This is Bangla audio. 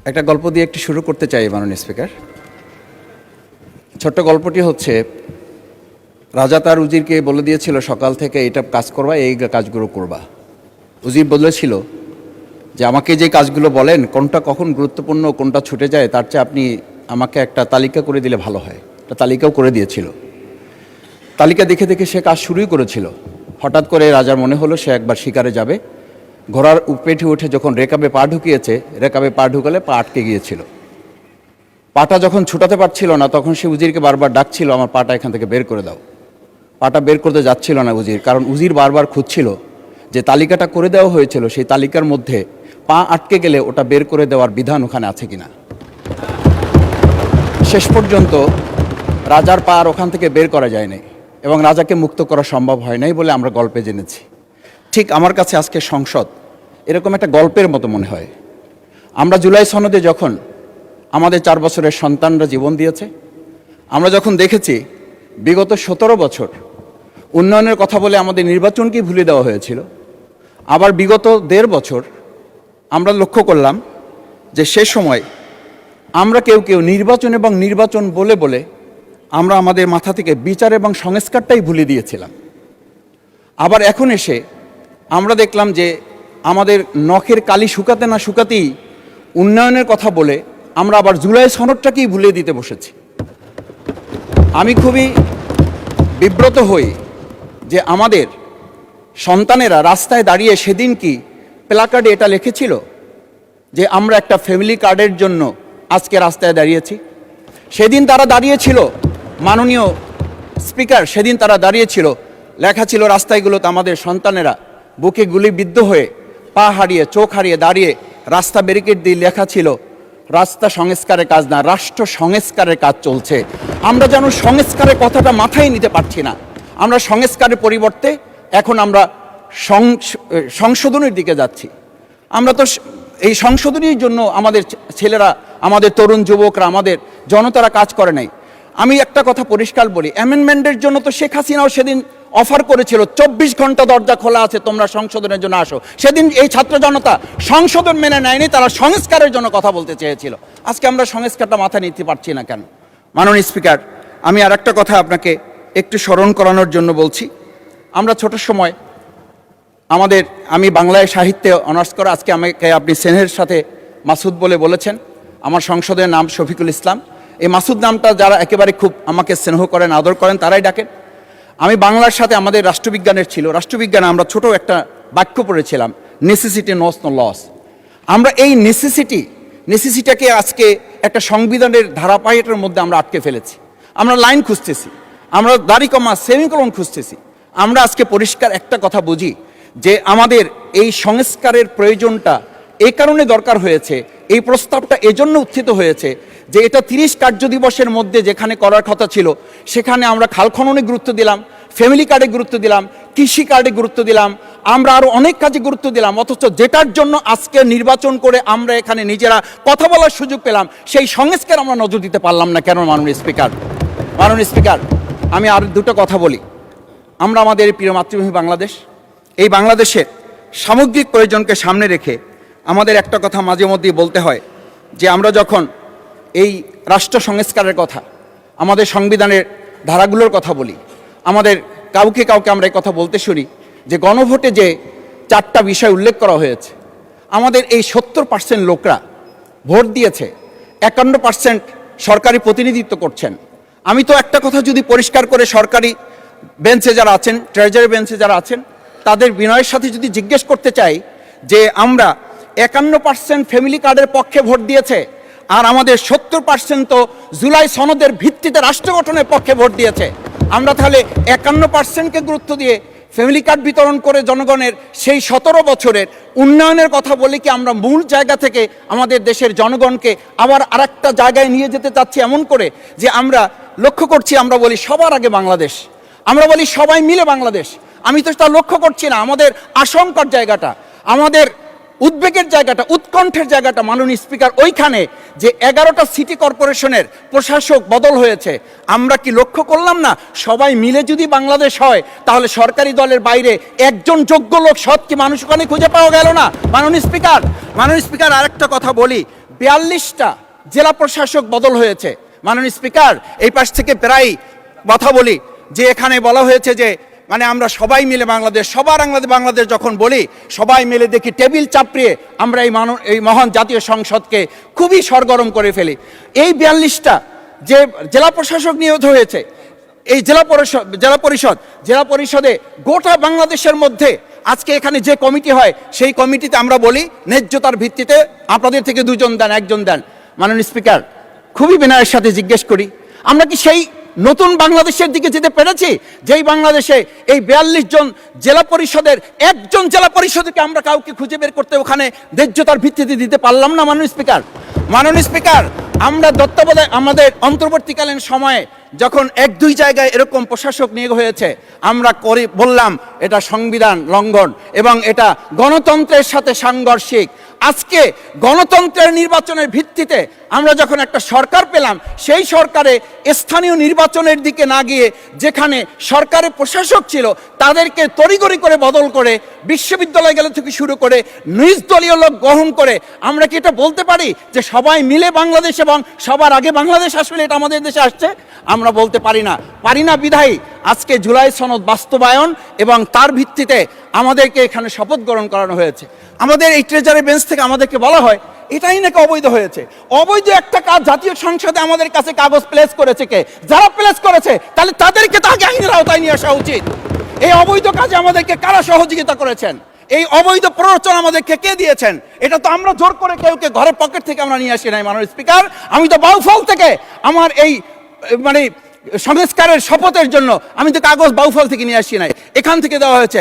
একটা গল্প দিয়ে একটু শুরু করতে চাই মাননীয় স্পিকার। ছোট্ট গল্পটি হচ্ছে, রাজা তার উজিরকে বলে দিয়েছিল সকাল থেকে এটা কাজ করবা, এই কাজগুলো করবা। উজির বলেছিল যে আমাকে যে কাজগুলো বলেন কোনটা কখন গুরুত্বপূর্ণ কোনটা ছুটে যায় তার চেয়ে আপনি আমাকে একটা তালিকা করে দিলে ভালো হয়। একটা তালিকাও করে দিয়েছিল। তালিকা দেখে দেখে সে কাজ শুরুই করেছিল। হঠাৎ করে রাজার মনে হলো সে একবার শিকারে যাবে। ঘোড়ার পেটে উঠে যখন রেকাবে পা ঢুকিয়েছে, রেকাবে পা ঢুকালে পা আটকে গিয়েছিল। পাটা যখন ছুটাতে পারছিল না তখন সে উজিরকে বারবার ডাকছিল, আমার পাটা এখান থেকে বের করে দাও। পাটা বের করতে যাচ্ছিল না উজির, কারণ উজির বারবার খুঁজছিল যে তালিকাটা করে দেওয়া হয়েছিল সেই তালিকার মধ্যে পা আটকে গেলে ওটা বের করে দেওয়ার বিধান ওখানে আছে কিনা। শেষ পর্যন্ত রাজার পা আর ওখান থেকে বের করা যায়নি এবং রাজাকে মুক্ত করা সম্ভব হয় নাই বলে আমরা গল্পে জেনেছি। ঠিক আমার কাছে আজকে সংসদ এরকম একটা গল্পের মতো মনে হয়। আমরা জুলাই সনদে যখন আমাদের 4 বছরের সন্তানরা জীবন দিয়েছে, আমরা যখন দেখেছি বিগত 17 বছর উন্নয়নের কথা বলে আমাদের নির্বাচনকেই ভুলে দেওয়া হয়েছিল, আবার বিগত 1.5 বছর আমরা লক্ষ্য করলাম যে সে সময় আমরা কেউ কেউ নির্বাচন এবং নির্বাচন বলে বলে আমরা আমাদের মাথা থেকে বিচার এবং সংস্কারটাই ভুলে দিয়েছিলাম। আবার এখন এসে আমরা দেখলাম যে আমাদের নখের কালি শুকাতে না শুকাতেই উন্নয়নের কথা বলে আমরা আবার জুলাই সনদটাকেই ভুলে দিতে বসেছি। আমি খুবই বিব্রত হই যে আমাদের সন্তানেরা রাস্তায় দাঁড়িয়ে সেদিন কি প্ল্যাকার্ডে এটা লিখেছিল যে আমরা একটা ফ্যামিলি কার্ডের জন্য আজকে রাস্তায় দাঁড়িয়েছি। সেদিন তারা দাঁড়িয়েছিল, মাননীয় স্পিকার, সেদিন তারা দাঁড়িয়েছিল, লেখা ছিল রাস্তাগুলোতে আমাদের সন্তানেরা বুকে গুলিবিদ্ধ হয়ে পা হারিয়ে চোখ হারিয়ে দাঁড়িয়ে রাস্তা ব্যারিকেড দিয়ে লেখা ছিল রাস্তা সংস্কারের কাজ না, রাষ্ট্র সংস্কারের কাজ চলছে। আমরা যেন সংস্কারের কথাটা মাথায় নিতে পারছি না। আমরা সংস্কারের পরিবর্তে এখন আমরা সংশোধনের দিকে যাচ্ছি। আমরা তো এই সংশোধনীর জন্য আমাদের ছেলেরা, আমাদের তরুণ যুবকরা, আমাদের জনতারা কাজ করে নাই। আমি একটা কথা পরিষ্কার বলি, অ্যামেন্ডমেন্টের জন্য তো শেখ হাসিনাও সেদিন অফার করেছিল 24 ঘন্টা দরজা খোলা আছে, তোমরা সংশোধনের জন্য আসো। সেদিন এই ছাত্র জনতা সংশোধন মেনে নেয়নি, তারা সংস্কারের জন্য কথা বলতে চেয়েছিল। আজকে আমরা সংস্কারটা মাথায় নিতে পারছি না কেন? মাননীয় স্পিকার, আমি আর একটা কথা আপনাকে একটু স্মরণ করানোর জন্য বলছি। আমরা ছোট সময় আমি বাংলায় সাহিত্যে অনার্স করা, আজকে আমাকে আপনি স্নেহের সাথে মাসুদ বলে বলেছেন। আমার সংসদের নাম শফিকুল ইসলাম। এই মাসুদ নামটা যারা একেবারে খুব আমাকে স্নেহ করেন, আদর করেন, তারাই ডাকেন। আমি বাংলার সাথে আমাদের রাষ্ট্রবিজ্ঞানের ছিল, রাষ্ট্রবিজ্ঞানে আমরা ছোট একটা বাক্য পড়েছিলাম, নেসেসিটি নোস নো লস। আমরা এই নেসেসিটিকে আজকে একটা সংবিধানের ধারাবাহিকের মধ্যে আমরা আটকে ফেলেছি। আমরা লাইন খুঁজতেছি, আমরা দাড়ি কমা সেমিকোলন খুঁজতেছি। আমরা আজকে পরিষ্কার একটা কথা বুঝি যে আমাদের এই সংস্কারের প্রয়োজনটা এই কারণে দরকার হয়েছে, এই প্রস্তাবটা এজন্য উত্থিত হয়েছে যে এটা 30 কার্য দিবসের মধ্যে যেখানে করার কথা ছিল সেখানে আমরা খাল খননে গুরুত্ব দিলাম, ফ্যামিলি কার্ডে গুরুত্ব দিলাম, কৃষি কার্ডে গুরুত্ব দিলাম, আমরা আরও অনেক কাজে গুরুত্ব দিলাম। অথচ যেটার জন্য আজকে নির্বাচন করে আমরা এখানে নিজেরা কথা বলার সুযোগ পেলাম, সেই সংস্কার আমরা নজর দিতে পারলাম না কেন? মাননীয় স্পিকার, আমি আর দুটো কথা বলি। আমরা আমাদের প্রিয় মাতৃভূমি বাংলাদেশ, এই বাংলাদেশের সামগ্রিক প্রয়োজনকে সামনে রেখে আমাদের একটা কথা মাঝে মধ্যেই বলতে হয় যে আমরা যখন এই রাষ্ট্র সংস্কারের কথা, আমাদের সংবিধানের ধারাগুলোর কথা বলি, আমাদের কাউকে আমরা এই কথা বলতে শুনি যে গণভোটে যে 4টা বিষয় উল্লেখ করা হয়েছে, আমাদের এই 70% লোকরা ভোট দিয়েছে, 51% সরকারি প্রতিনিধিত্ব করছেন। আমি তো একটা কথা যদি পরিষ্কার করে সরকারি বেঞ্চে যারা আছেন, ট্রেজারি বেঞ্চে যারা আছেন, তাদের বিনয়ের সাথে যদি জিজ্ঞেস করতে চাই যে আমরা 51% ফ্যামিলি কার্ডের পক্ষে ভোট দিয়েছে আর আমাদের 70% তো জুলাই সনদের ভিত্তিতে রাষ্ট্র গঠনের পক্ষে ভোট দিয়েছে। আমরা তাহলে 51%কে গুরুত্ব দিয়ে ফ্যামিলি কার্ড বিতরণ করে জনগণের সেই 17 বছরের উন্নয়নের কথা বলি কি আমরা মূল জায়গা থেকে আমাদের দেশের জনগণকে আবার আরেকটা জায়গায় নিয়ে যেতে চাচ্ছি, এমন করে যে আমরা লক্ষ্য করছি, আমরা বলি সবার আগে বাংলাদেশ, আমরা বলি সবাই মিলে বাংলাদেশ। আমি তো তা লক্ষ্য করছি না। আমাদের আশঙ্কার জায়গাটা, আমাদের উদ্বেগের জায়গাটা, উৎকণ্ঠের জায়গাটা মাননীয় স্পিকার ওইখানে যে 11টা সিটি কর্পোরেশনের প্রশাসক বদল হয়েছে। আমরা কি লক্ষ্য করলাম না সবাই মিলে যদি বাংলাদেশ হয় তাহলে সরকারি দলের বাইরে একজন যোগ্য লোক, সৎ কি মানুষ ওখানে খুঁজে পাওয়া গেল না? মাননীয় স্পিকার আরেকটা কথা বলি, 42টা জেলা প্রশাসক বদল হয়েছে। মাননীয় স্পিকার, এই পাশ থেকে প্রায় কথা বলি যে এখানে বলা হয়েছে যে মানে আমরা সবাই মিলে বাংলাদেশ, সবার বাংলাদেশ যখন বলি, সবাই মিলে দেখি টেবিল চাপড়িয়ে আমরা এই মহান জাতীয় সংসদকে খুবই সরগরম করে ফেলি। এই 42টা যে জেলা প্রশাসক নিয়োজিত হয়েছে, এই জেলা পরিষদে গোটা বাংলাদেশের মধ্যে আজকে এখানে যে কমিটি হয়, সেই কমিটিতে আমরা বলি ন্যায্যতার ভিত্তিতে আপনাদের থেকে 2 জন দেন, 1 জন দেন। মাননীয় স্পিকার, খুবই বিনয়ের সাথে জিজ্ঞেস করি, আমরা কি সেই নতুন বাংলাদেশের দিকে যেতে পেরেছি, যেই বাংলাদেশে এই 42 জন জেলা পরিষদের 1 জন জেলা পরিষদকে আমরা কাউকে খুঁজে বের করতে ওখানে ন্যায্যতার ভিত্তিতে দিতে পারলাম না? মাননীয় স্পিকার, আমরা তত্ত্বাবধায়ক আমাদের অন্তর্বর্তীকালীন সময়ে যখন 1-2 জায়গায় এরকম প্রশাসক নিয়োগ হয়েছে, আমরা বললাম এটা সংবিধান লঙ্ঘন এবং এটা গণতন্ত্রের সাথে সাংঘর্ষিক। আজকে গণতন্ত্রের নির্বাচনের ভিত্তিতে আমরা যখন একটা সরকার পেলাম, সেই সরকারে স্থানীয় নির্বাচনের দিকে না গিয়ে যেখানে সরকারের প্রশাসক ছিল তাদেরকে তড়িঘড়ি করে বদল করে বিশ্ববিদ্যালয় গেলে থেকে শুরু করে নিজ দলীয় লোক গ্রহণ করে, আমরা কি এটা বলতে পারি যে সবাই মিলে বাংলাদেশ এবং সবার আগে বাংলাদেশ আসলে এটা আমাদের দেশে আসছে? আমরা বলতে পারি না বিধায়ী আজকে জুলাই সনদ বাস্তবায়ন এবং তার ভিত্তিতে আমাদেরকে এখানে শপথ গ্রহণ করানো হয়েছে। আমাদের এই ট্রেজারি বেঞ্চ থেকে আমাদেরকে বলা হয় এটাই নাকি অবৈধ হয়েছে। অবৈধ একটা কাজ জাতীয় সংসদে আমাদের কাছে কাগজ প্লেস করেছে কে? যারা প্লেস করেছে তাহলে তাদেরকে তো আগে আইনের আওতায় নিয়ে আসা উচিত। এই অবৈধ কাজে আমাদেরকে কারা সহযোগিতা করেছেন? এই অবৈধ প্ররোচনা আমাদেরকে কে দিয়েছেন? এটা তো আমরা জোর করে কেউকে ঘরের পকেট থেকে আমরা নিয়ে আসি নাই। মাননীয় স্পিকার, আমি তো বাউফল থেকে আমার এই মানে সংস্কারের শপথের জন্য আমি তো কাগজ বাউফল থেকে নিয়ে আসি নাই, এখান থেকে দেওয়া হয়েছে।